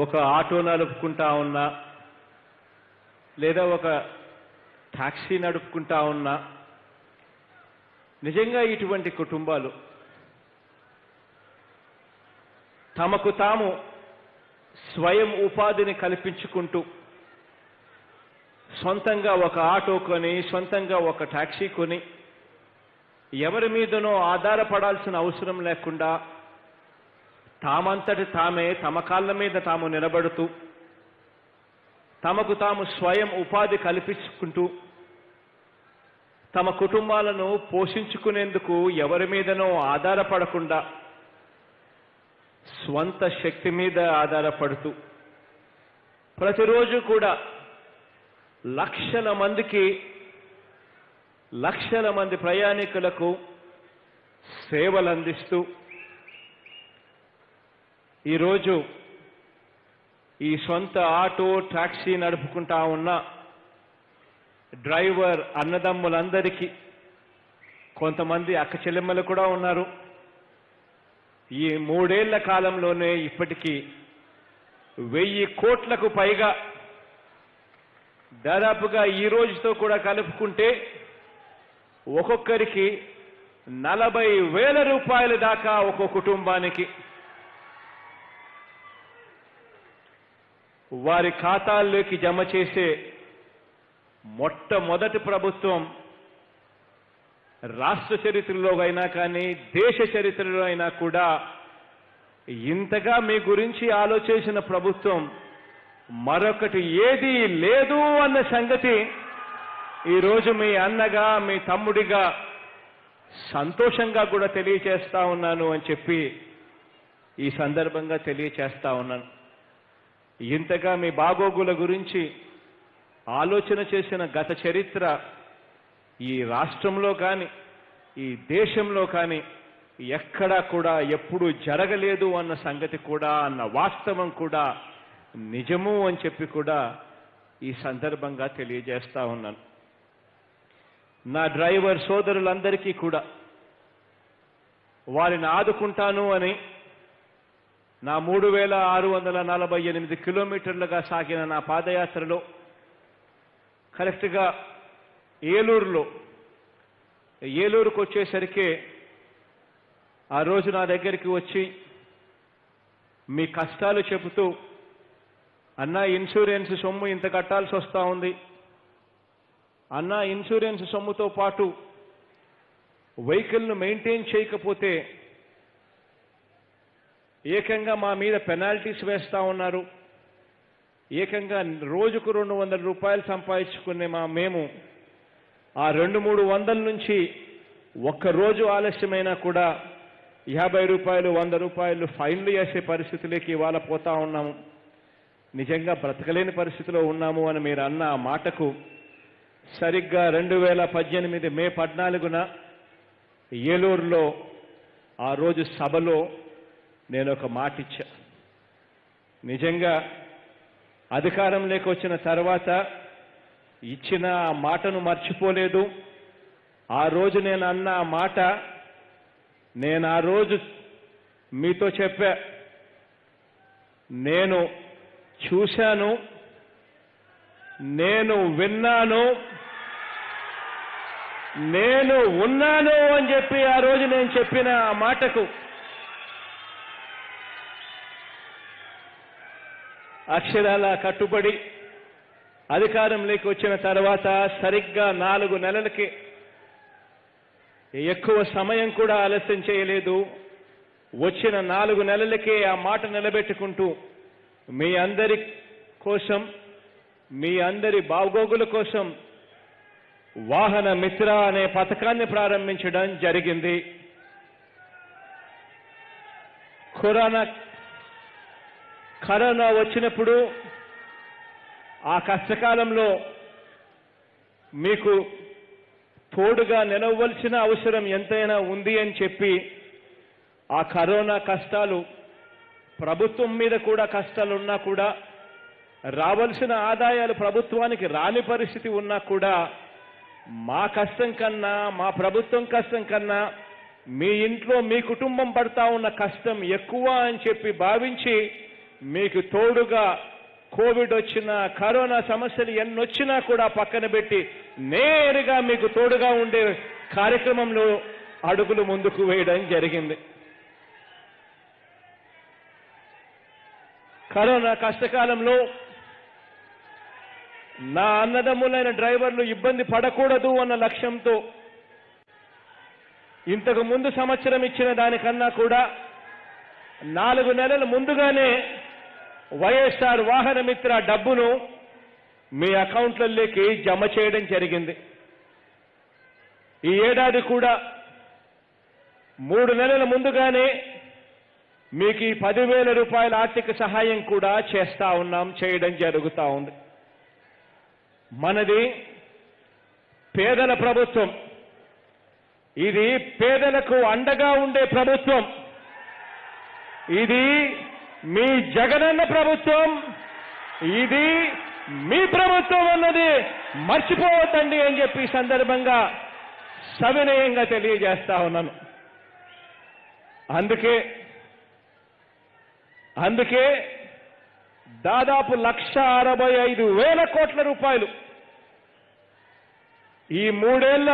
ఒక ఆటో నడుపుకుంటా ఉన్నా లేదా ఒక టాక్సీ నడుపుకుంటా ఉన్నా నిజంగా ఇటువంటి కుటుంబాలు తమకు తాము స్వయం ఉపాధిని కల్పించుకుంటూ సొంతంగా ఒక ఆటో కొని సొంతంగా ఒక టాక్సీ కొని ఎవరి మీదనో ఆధారపడాల్సిన అవసరం లేకుండా తామంతటి తామే తమ కాళ్ళ మీద తాము నిలబడుతూ తమకు తాము స్వయం ఉపాధి కల్పించుకుంటూ తమ కుటుంబాలను పోషించుకునేందుకు ఎవరి మీదనో ఆధారపడకుండా స్వంత శక్తి మీద ఆధారపడుతూ ప్రతిరోజు కూడా లక్షల మంది ప్రయాణికులకు సేవలు అందిస్తూ ఈరోజు ఈ సొంత ఆటో టాక్సీ నడుపుకుంటా ఉన్న డ్రైవర్ అన్నదమ్ములందరికీ కొంతమంది అక్క చెల్లెమ్మలు కూడా ఉన్నారు. ఈ 3 ఏళ్ల కాలంలోనే ఇప్పటికీ 1000 కోట్లకు పైగా దాదాపుగా ఈ రోజుతో కూడా కలుపుకుంటే ఒక్కొక్కరికి 40,000 రూపాయల దాకా ఒక్కో కుటుంబానికి వారి ఖాతాల్లోకి జమ చేసే మొట్టమొదటి ప్రభుత్వం రాష్ట్ర చరిత్రలో అయినా కానీ దేశ చరిత్రలో అయినా కూడా ఇంతగా మీ గురించి ఆలోచించిన ప్రభుత్వం మరొకటి ఏదీ లేదు అన్న సంగతి ఈరోజు మీ అన్నగా మీ తమ్ముడిగా సంతోషంగా కూడా తెలియచేస్తా ఉన్నాను అని చెప్పి ఈ సందర్భంగా తెలియచేస్తా ఉన్నాను. ఇంతగా మీ బాగోగుల గురించి ఆలోచన చేసిన గత చరిత్ర ఈ రాష్ట్రంలో కానీ ఈ దేశంలో కానీ ఎక్కడా కూడా ఎప్పుడూ జరగలేదు అన్న సంగతి కూడా అన్న వాస్తవం కూడా నిజము అని చెప్పి కూడా ఈ సందర్భంగా తెలియజేస్తా ఉన్నాను. నా డ్రైవర్ సోదరులందరికీ కూడా వారిని ఆదుకుంటాను అని నా 3648 కిలోమీటర్లుగా సాగిన నా పాదయాత్రలో కరెక్ట్గా ఏలూరుకు వచ్చేసరికి ఆ రోజు నా దగ్గరికి వచ్చి మీ కష్టాలు చెబుతూ అన్నా ఇన్సూరెన్స్ సొమ్ము ఇంత కట్టాల్సి వస్తూ ఉంది, అన్నా ఇన్సూరెన్స్ సొమ్ముతో పాటు వెహికల్ను మెయింటైన్ చేయకపోతే ఏకంగా మా మీద పెనాల్టీస్ వేస్తూ ఉన్నారు, ఏకంగా రోజుకు 200 రూపాయలు సంపాదించుకునే మేము ఆ 200-300 నుంచి ఒక్కరోజు ఆలస్యమైనా కూడా 50 రూపాయలు 100 రూపాయలు ఫైన్లు వేసే పరిస్థితులకి ఇవాళ పోతా ఉన్నాము, నిజంగా బ్రతకలేని పరిస్థితిలో ఉన్నాము అని మీరు అన్న ఆ మాటకు సరిగ్గా 2018 మే 14న ఏలూరులో ఆ రోజు సభలో నేను ఒక మాట ఇచ్చా. నిజంగా అధికారంలోకి వచ్చిన తర్వాత ఇచ్చిన ఆ మాటను మర్చిపోలేదు. ఆ రోజు నేను అన్న ఆ మాట నేను ఆ రోజు మీతో చెప్పా, నేను చూశాను, నేను విన్నాను, నేను ఉన్నాను అని చెప్పి ఆ రోజు నేను చెప్పిన ఆ మాటకు అక్షరాల కట్టుబడి అధికారంలోకి వచ్చిన తర్వాత సరిగ్గా 4 నెలలకి ఎక్కువ సమయం కూడా ఆలస్యం చేయలేదు. వచ్చిన 4 నెలలకే ఆ మాట నిలబెట్టుకుంటూ మీ అందరి కోసం మీ అందరి బాగోగుల కోసం వాహన మిత్ర అనే పథకాన్ని ప్రారంభించడం జరిగింది. కరోనా వచ్చినప్పుడు ఆ కష్టకాలంలో మీకు తోడుగా నిలవవలసిన అవసరం ఎంతైనా ఉంది అని చెప్పి ఆ కరోనా కష్టాలు ప్రభుత్వం మీద కూడా కష్టాలున్నా కూడా రావాల్సిన ఆదాయాలు ప్రభుత్వానికి రాని పరిస్థితి ఉన్నా కూడా మా కష్టం కన్నా మా ప్రభుత్వం కష్టం కన్నా మీ ఇంట్లో మీ కుటుంబం పడతా ఉన్న కష్టం ఎక్కువ అని చెప్పి భావించి మీకు తోడుగా కోవిడ్ వచ్చినా కరోనా సమస్యలు ఎన్నొచ్చినా కూడా పక్కన పెట్టి నేరుగా మీకు తోడుగా ఉండే కార్యక్రమంలో అడుగులు ముందుకు వేయడం జరిగింది. కరోనా కష్టకాలంలో నా అన్నదమ్ములైన డ్రైవర్లు ఇబ్బంది పడకూడదు అన్న లక్ష్యంతో ఇంతకు ముందు సంవత్సరం ఇచ్చిన దానికన్నా కూడా 4 నెలల ముందుగానే వైఎస్ఆర్ వాహన మిత్ర డబ్బును మీ అకౌంట్లలోకి జమ చేయడం జరిగింది. ఈ ఏడాది కూడా 3 నెలల ముందుగానే మీకు ఈ 10,000 రూపాయల ఆర్థిక సహాయం కూడా చేయడం జరుగుతూ ఉంది. మనది పేదల ప్రభుత్వం. ఇది పేదలకు అండగా ఉండే ప్రభుత్వం. ఇది మీ జగనన్న ప్రభుత్వం. ఇది మీ ప్రభుత్వం అన్నది మర్చిపోవద్దండి అని చెప్పి ఈ సందర్భంగా సవినయంగా తెలియజేస్తా ఉన్నాను. అందుకే దాదాపు 1,65,000 కోట్ల రూపాయలు ఈ 3 ఏళ్ల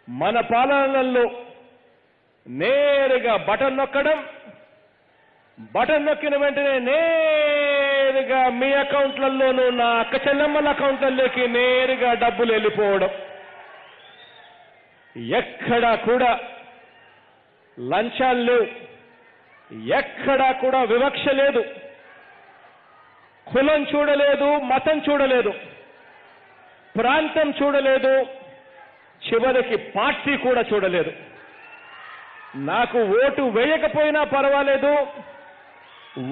మన పాలనలో నేరుగా బటన్ నొక్కిన వెంటనే నేరుగా మీ అకౌంట్లలోనూ నా అక్క చెల్లెమ్మల అకౌంట్లలోకి నేరుగా డబ్బులు వెళ్ళిపోవడం. ఎక్కడా కూడా లంచాలు లేవు, ఎక్కడా కూడా వివక్ష లేదు, కులం చూడలేదు, మతం చూడలేదు, ప్రాంతం చూడలేదు, చివరికి పార్టీ కూడా చూడలేదు. నాకు ఓటు వేయకపోయినా పర్వాలేదు,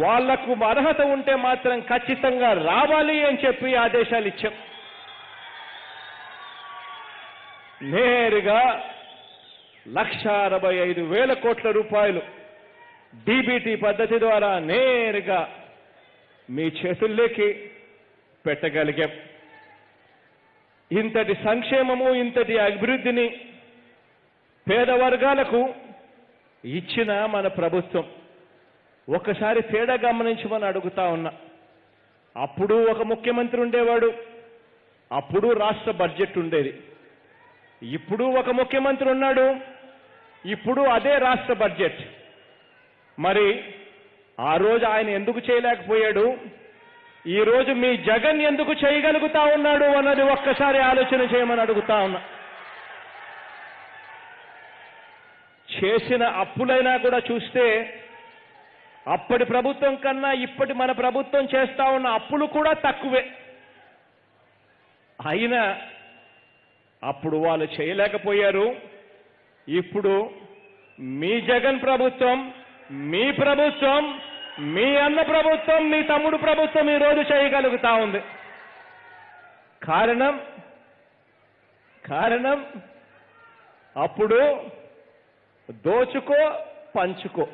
వాళ్లకు అర్హత ఉంటే మాత్రం ఖచ్చితంగా రావాలి అని చెప్పి ఆదేశాలు ఇచ్చాం. నేరుగా 1,65,000 కోట్ల రూపాయలు డీబీటీ పద్ధతి ద్వారా నేరుగా మీ చేతుల్లోకి పెట్టగలిగాం. ఇంతటి సంక్షేమము, ఇంతటి అభివృద్ధిని పేద వర్గాలకు ఇచ్చిన మన ప్రభుత్వం. ఒక్కసారి తేడా గమనించమని అడుగుతా ఉన్నా. అప్పుడు ఒక ముఖ్యమంత్రి ఉండేవాడు, అప్పుడు రాష్ట్ర బడ్జెట్ ఉండేది. ఇప్పుడు ఒక ముఖ్యమంత్రి ఉన్నాడు, ఇప్పుడు అదే రాష్ట్ర బడ్జెట్. మరి ఆ రోజు ఆయన ఎందుకు చేయలేకపోయాడు, ఈ రోజు మీ జగన్ ఎందుకు చేయగలుగుతా ఉన్నాడు అన్నది ఒక్కసారి ఆలోచన చేయమని అడుగుతా ఉన్నా. చేసిన అప్పులైనా కూడా చూస్తే అప్పటి ప్రభుత్వం కన్నా ఇప్పటి మన ప్రభుత్వం చేస్తా ఉన్న అప్పులు కూడా తక్కువే. అయినా అప్పుడు వాళ్ళు చేయలేకపోయారు. ఇప్పుడు మీ జగన్ ప్రభుత్వం, మీ ప్రభుత్వం, మీ అన్న ప్రభుత్వం, మీ తమ్ముడు ప్రభుత్వం ఈ రోజు చేయగలుగుతా ఉంది. కారణం అప్పుడు దోచుకో పంచుకో.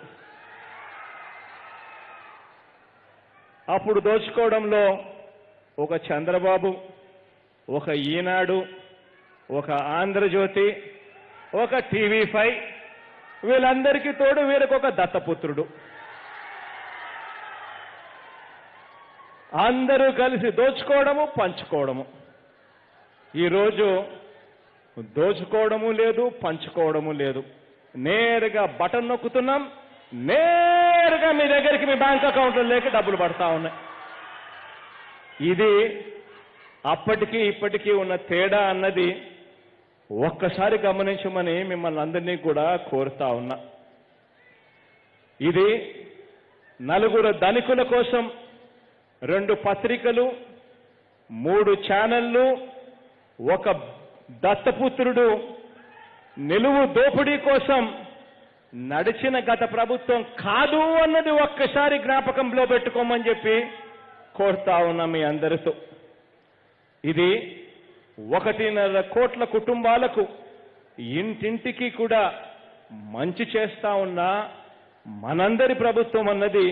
అప్పుడు దోచుకోవడంలో ఒక చంద్రబాబు, ఒక ఈనాడు, ఒక ఆంధ్రజ్యోతి, ఒక టీవీ5, వీళ్ళందరికీ తోడు వీరికొక దత్తపుత్రుడు. అందరూ కలిసి దోచుకోవడము, పంచుకోవడము. ఈరోజు దోచుకోవడము లేదు, పంచుకోవడము లేదు. నేరుగా బటన్ నొక్కుతున్నాం, నేరుగా మీ దగ్గరికి మీ బ్యాంక్ అకౌంట్లోకి డబ్బులు పడతా ఉన్నాయి. ఇది అప్పటికీ ఇప్పటికీ ఉన్న తేడా అన్నది ఒక్కసారి గమనించమని మిమ్మల్ని అందరినీ కూడా కోరుతా ఉన్నా. ఇది 4 ధనికుల కోసం 2 పత్రికలు, 3 ఛానళ్లు, ఒక దత్తపుత్రుడు నిలువు దోపిడీ కోసం నడిచిన గత ప్రభుత్వం కాదు అన్నది ఒక్కసారి జ్ఞాపకంలో పెట్టుకోమని చెప్పి కోరుతా ఉన్నా మీ అందరితో. ఇది 1.5 కోట్ల కుటుంబాలకు ఇంటింటికి కూడా మంచి చేస్తా ఉన్న మనందరి ప్రభుత్వం అన్నది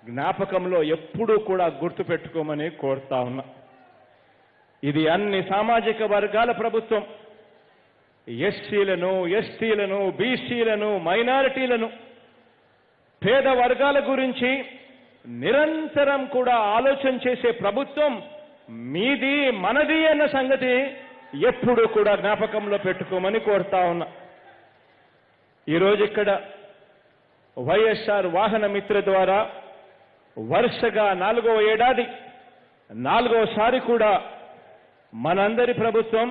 జ్ఞాపకంలో ఎప్పుడూ కూడా గుర్తుపెట్టుకోమని కోరుతా ఉన్నా. ఇది అన్ని సామాజిక వర్గాల ప్రభుత్వం. ఎస్సీలను, ఎస్టీలను, బీసీలను, మైనారిటీలను, పేద వర్గాల గురించి నిరంతరం కూడా ఆలోచన చేసే ప్రభుత్వం మీది మనది అన్న సంగతి ఎప్పుడు కూడా జ్ఞాపకంలో పెట్టుకోమని కోరుతా ఉన్నా. ఈరోజు ఇక్కడ వైఎస్ఆర్ వాహన మిత్ర ద్వారా వరుసగా 4వ ఏడాది 4వసారి కూడా మనందరి ప్రభుత్వం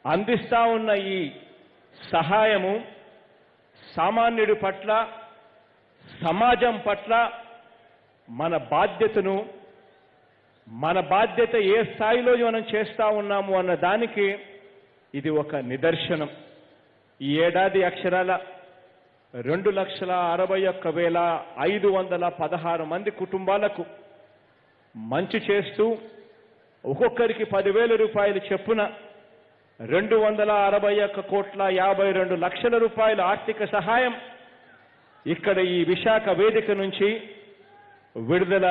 అందిస్తా ఉన్న ఈ సహాయము సామాన్యుడి పట్ల, సమాజం పట్ల మన బాధ్యతను, మన బాధ్యత ఏ స్థాయిలో మనం చేస్తా ఉన్నాము అన్న దానికి ఇది ఒక నిదర్శనం. ఈ ఏడాది అక్షరాల 2,61,516 మంది కుటుంబాలకు మంచి చేస్తూ ఒక్కొక్కరికి 10,000 రూపాయలు చొప్పున 261,52 రూపాయల ఆర్థిక సహాయం ఇక్కడ ఈ విశాఖ వేదిక నుంచి విడుదల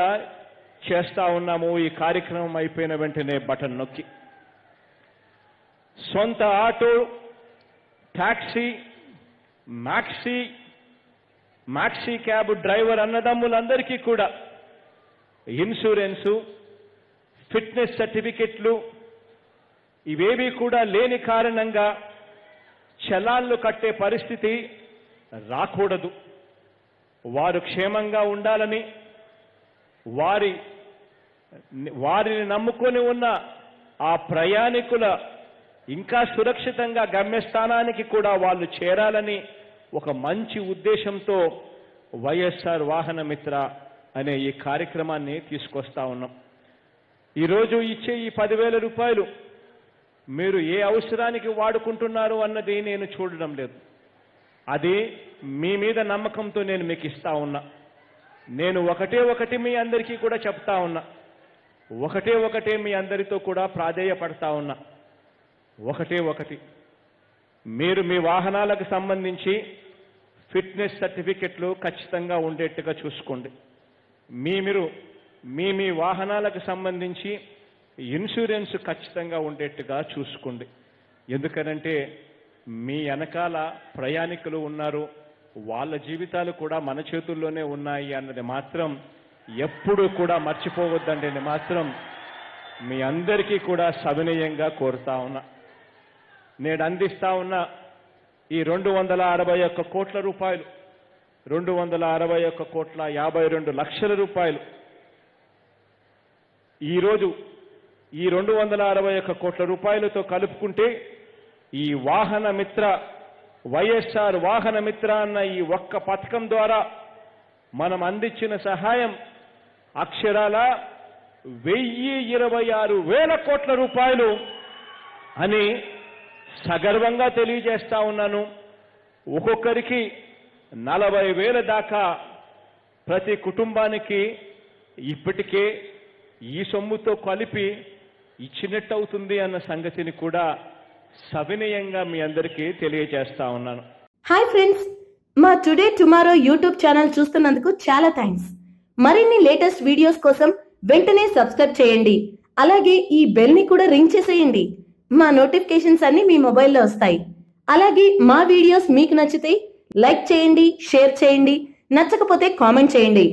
చేస్తా ఉన్నాము. ఈ కార్యక్రమం అయిపోయిన వెంటనే బటన్ నొక్కి సొంత auto, taxi, maxi cab driver అన్నదమ్ములందరికీ కూడా ఇన్సూరెన్సు, ఫిట్నెస్ సర్టిఫికెట్లు ఇవేవి కూడా లేని కారణంగా చలాన్లు కట్టే పరిస్థితి రాకూడదు. వారు క్షేమంగా ఉండాలని, వారిని నమ్ముకొని ఉన్న ఆ ప్రయాణికుల ఇంకా సురక్షితంగా గమ్యస్థానానికి కూడా వాళ్ళు చేరాలని ఒక మంచి ఉద్దేశంతో వైఎస్ఆర్ వాహన మిత్ర అనే ఈ కార్యక్రమాన్ని తీసుకొస్తా ఉన్నాం. ఈరోజు ఇచ్చే ఈ 10,000 రూపాయలు మీరు ఏ అవసరానికి వాడుకుంటున్నారు అన్నది నేను చూడడం లేదు. అది మీ మీద నమ్మకంతో నేను మీకు ఇస్తా ఉన్నా. నేను ఒకటి మీ అందరికీ కూడా చెప్తా ఉన్నా, ఒకటే మీ అందరితో కూడా ప్రాధేయపడతా ఉన్నా. ఒకటి మీరు మీ వాహనాలకు సంబంధించి ఫిట్నెస్ సర్టిఫికెట్లు ఖచ్చితంగా ఉండేట్టుగా చూసుకోండి. మీ వాహనాలకు సంబంధించి ఇన్సూరెన్స్ ఖచ్చితంగా ఉండేట్టుగా చూసుకోండి. ఎందుకనంటే మీ వెనకాల ప్రయాణికులు ఉన్నారు, వాళ్ళ జీవితాలు కూడా మన చేతుల్లోనే ఉన్నాయి అన్నది మాత్రం ఎప్పుడూ కూడా మర్చిపోవద్దండి అని మాత్రం మీ అందరికీ కూడా సవినయంగా కోరుతా ఉన్నా. నేడు అందిస్తా ఉన్న ఈ 261 కోట్ల రూపాయలు, 261,52 రూపాయలు ఈరోజు ఈ 261 కోట్ల రూపాయలతో కలుపుకుంటే ఈ వాహన మిత్ర, వైఎస్ఆర్ వాహన మిత్ర అన్న ఈ ఒక్క పథకం ద్వారా మనం అందించిన సహాయం అక్షరాల 1,026,000 కోట్ల రూపాయలు అని సగర్వంగా తెలియజేస్తా ఉన్నాను. ఒక్కొక్కరికి 40,000 దాకా ప్రతి కుటుంబానికి ఇప్పటికే ఈ సొమ్ముతో కలిపి ఇచ్చినట్టు అవుతుంది అన్న సంగతిని కూడా సవినయంగా మీ అందరికీ తెలియజేస్తా ఉన్నాను. హాయ్ ఫ్రెండ్స్, మా టుడే టుమారో యూట్యూబ్ ఛానల్ చూస్తున్నందుకు చాలా థ్యాంక్స్. మరిన్ని లేటెస్ట్ వీడియోస్ కోసం వెంటనే సబ్స్క్రైబ్ చేయండి. అలాగే ఈ బెల్ ని కూడా రింగ్ చేసేయండి. మా నోటిఫికేషన్స్ అన్ని మీ మొబైల్లో వస్తాయి. అలాగే మా వీడియోస్ మీకు నచ్చితే లైక్ చేయండి, షేర్ చేయండి, నచ్చకపోతే కామెంట్ చేయండి.